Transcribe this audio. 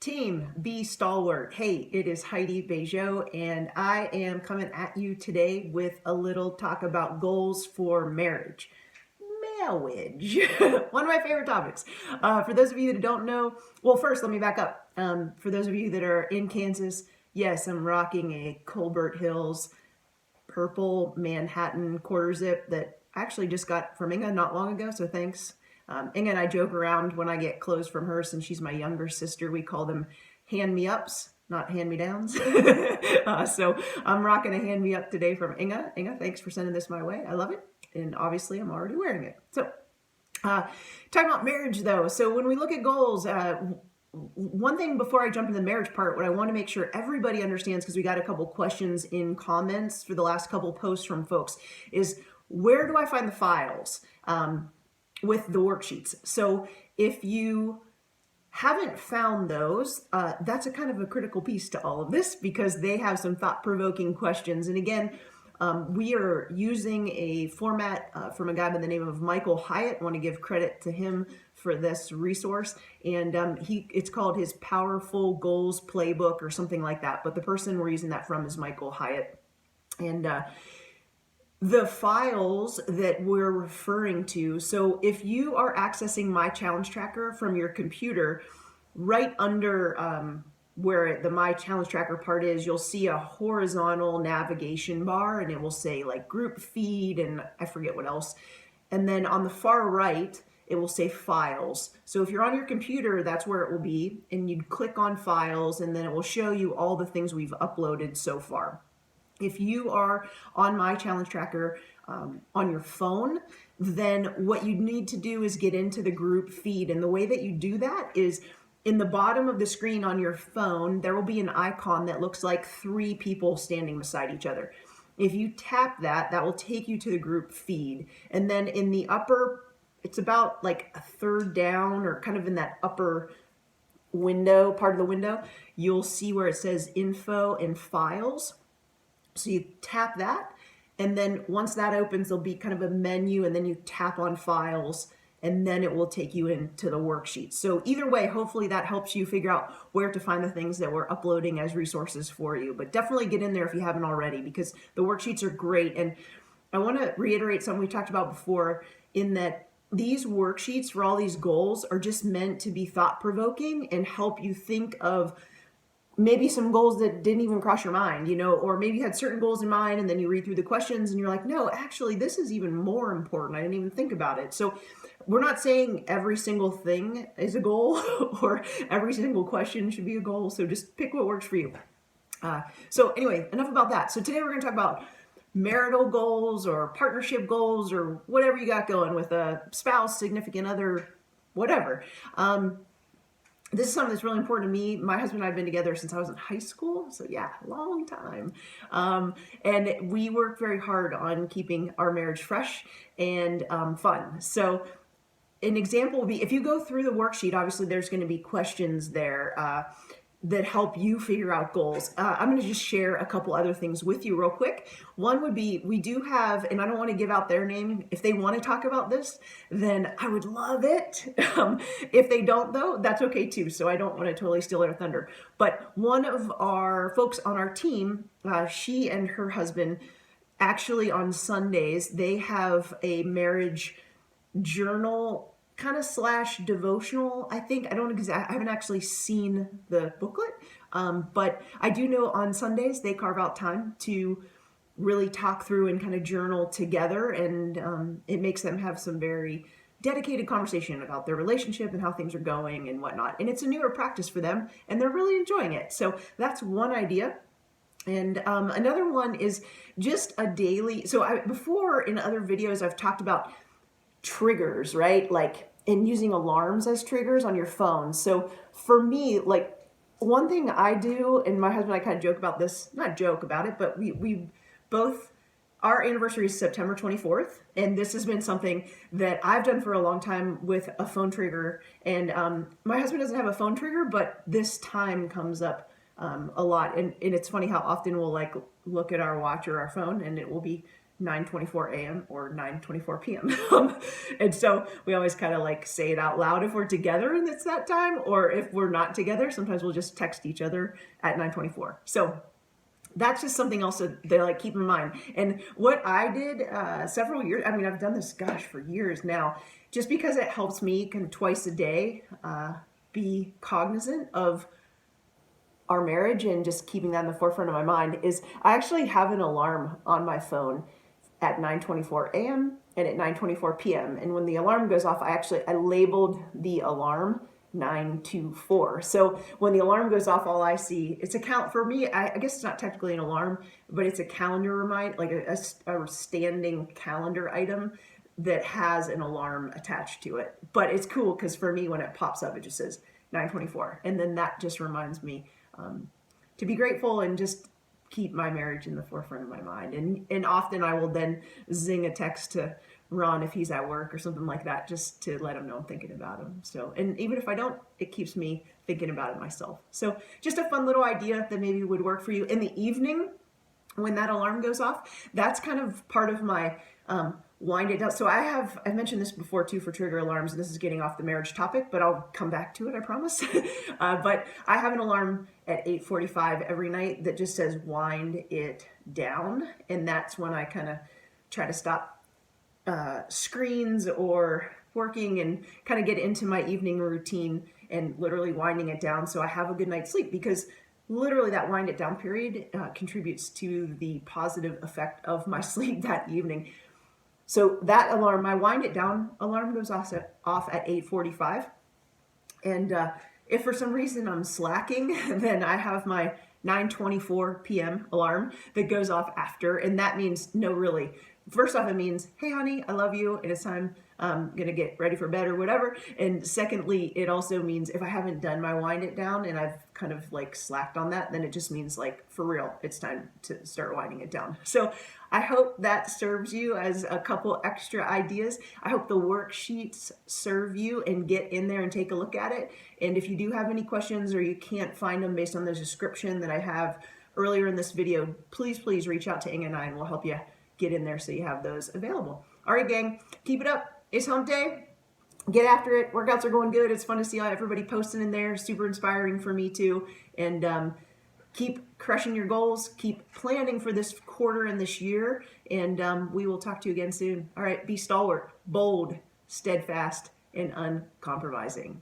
Team, be stalwart. Hey, it is Heidi Bejo, and I am coming at you today with a little talk about goals for marriage. Marriage, one of my favorite topics. For those of you that don't know, well, first, let me back up. For those of you that are in Kansas, yes, I'm rocking a Colbert Hills purple Manhattan quarter zip that I actually just got from Inga not long ago, so thanks. Inga and I joke around when I get clothes from her, since she's my younger sister. We call them hand-me-ups, not hand-me-downs. So I'm rocking a hand-me-up today from Inga. Inga, thanks for sending this my way. I love it. And obviously I'm already wearing it. So talking about marriage though. So when we look at goals, one thing before I jump into the marriage part, what I want to make sure everybody understands, because we got a couple questions in comments for the last couple posts from folks, is where do I find the files with the worksheets? So if you haven't found those, that's a kind of a critical piece to all of this, because they have some thought-provoking questions. And again, we are using a format from a guy by the name of Michael Hyatt. I want to give credit to him for this resource. And it's called his Powerful Goals Playbook or something like that. But the person we're using that from is Michael Hyatt. And the files that we're referring to, so if you are accessing My Challenge Tracker from your computer, right under where the My Challenge Tracker part is, you'll see a horizontal navigation bar, and it will say like group feed and I forget what else. And then on the far right, it will say files. So if you're on your computer, that's where it will be. And you'd click on files, and then it will show you all the things we've uploaded so far. If you are on My Challenge Tracker on your phone, then what you need to do is get into the group feed. And the way that you do that is in the bottom of the screen on your phone, there will be an icon that looks like 3 people standing beside each other. If you tap that, that will take you to the group feed. And then in the upper, it's about like a third down or kind of in that upper window, part of the window, you'll see where it says info and files. So you tap that, and then once that opens, there'll be kind of a menu, and then you tap on files, and then it will take you into the worksheet. So either way, hopefully that helps you figure out where to find the things that we're uploading as resources for you. But definitely get in there if you haven't already, because the worksheets are great. And I want to reiterate something we talked about before, in that these worksheets for all these goals are just meant to be thought-provoking and help you think of maybe some goals that didn't even cross your mind, or maybe you had certain goals in mind and then you read through the questions and you're like, no, actually, this is even more important. I didn't even think about it. So we're not saying every single thing is a goal or every single question should be a goal. So just pick what works for you. So anyway, enough about that. So today we're going to talk about marital goals or partnership goals or whatever you got going with a spouse, significant other, whatever. This is something that's really important to me. My husband and I have been together since I was in high school. So yeah, long time. And we work very hard on keeping our marriage fresh and fun. So an example would be, if you go through the worksheet, obviously there's going to be questions there that help you figure out goals. I'm going to just share a couple other things with you real quick. One would be, we do have, and I don't want to give out their name, if they want to talk about this, then I would love it. If they don't though, that's okay too. So I don't want to totally steal their thunder. But one of our folks on our team, she and her husband, actually on Sundays, they have a marriage journal kind of / devotional, I think. I haven't actually seen the booklet, but I do know on Sundays they carve out time to really talk through and kind of journal together, and it makes them have some very dedicated conversation about their relationship and how things are going and whatnot. And it's a newer practice for them, and they're really enjoying it. So that's one idea. And another one is just a daily, before in other videos I've talked about triggers, right? And using alarms as triggers on your phone. So for me, one thing I do, and my husband and I kind of joke about this, not joke about it, but we both, our anniversary is September 24th. And this has been something that I've done for a long time with a phone trigger. And my husband doesn't have a phone trigger, but this time comes up a lot. And it's funny how often we'll look at our watch or our phone, and it will be 9:24 a.m. or 9:24 p.m. And so we always kind of like say it out loud if we're together and it's that time, or if we're not together, sometimes we'll just text each other at 9:24. So that's just something else that they like keep in mind. And what I did several years, I mean, I've done this, gosh, for years now, just because it helps me kind of twice a day be cognizant of our marriage and just keeping that in the forefront of my mind, is I actually have an alarm on my phone at 9:24 a.m. and at 9:24 p.m. And when the alarm goes off, I labeled the alarm 924. So when the alarm goes off, all I see, it's a count for me. I guess it's not technically an alarm, but it's a calendar reminder, like a standing calendar item that has an alarm attached to it. But it's cool because for me, when it pops up, it just says 924. And then that just reminds me to be grateful and just keep my marriage in the forefront of my mind. And often I will then zing a text to Ron if he's at work or something like that, just to let him know I'm thinking about him. So, and even if I don't, it keeps me thinking about it myself. So just a fun little idea that maybe would work for you. In the evening, when that alarm goes off, that's kind of part of my wind it down. So I've mentioned this before too for trigger alarms, and this is getting off the marriage topic, but I'll come back to it, I promise. But I have an alarm at 8:45 every night that just says wind it down. And that's when I kind of try to stop screens or working and kind of get into my evening routine and literally winding it down so I have a good night's sleep, because literally that wind it down period contributes to the positive effect of my sleep that evening. So that alarm, my wind it down alarm, goes off at 8:45. And if for some reason I'm slacking, then I have my 9:24 p.m. alarm that goes off after. And that means, no, really, first off, it means, hey, honey, I love you, and it's time I'm going to get ready for bed or whatever. And secondly, it also means if I haven't done my wind it down and I've kind of like slacked on that, then it just means like, for real, it's time to start winding it down. So I hope that serves you as a couple extra ideas. I hope the worksheets serve you, and get in there and take a look at it. And if you do have any questions or you can't find them based on the description that I have earlier in this video, please reach out to Inga and I, and we'll help you get in there so you have those available. All right, gang, keep it up. It's hump day. Get after it. Workouts are going good. It's fun to see everybody posting in there. Super inspiring for me too. And keep crushing your goals. Keep planning for this quarter and this year. And we will talk to you again soon. All right, be stalwart, bold, steadfast, and uncompromising.